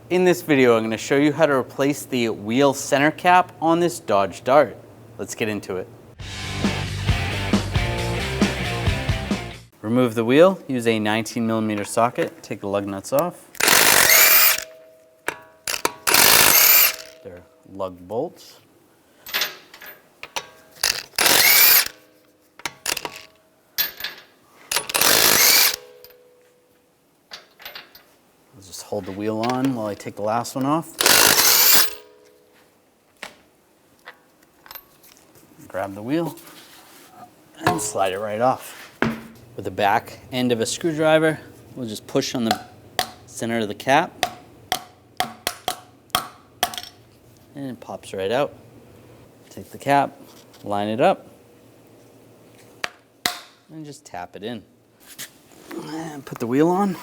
In this video, I'm going to show you how to replace the wheel center cap on this Dodge Dart. Let's get into it. Remove the wheel, use a 19mm socket, take the lug nuts off. They're lug bolts. I'll just hold the wheel on while I take the last one off. Grab the wheel and slide it right off. With the back end of a screwdriver, we'll just push on the center of the cap and it pops right out. Take the cap, line it up, and just tap it in. And put the wheel on.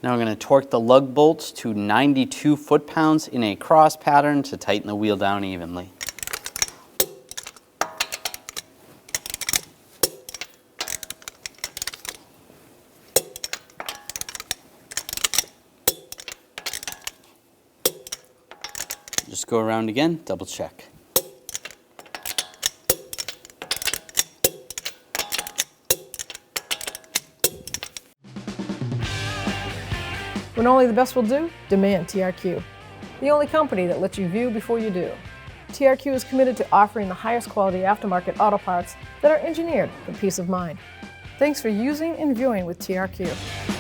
Now I'm going to torque the lug bolts to 92 foot-pounds in a cross pattern to tighten the wheel down evenly. Just go around again, double check. When only the best will do, demand TRQ. The only company that lets you view before you do. TRQ is committed to offering the highest quality aftermarket auto parts that are engineered for peace of mind. Thanks for using and viewing with TRQ.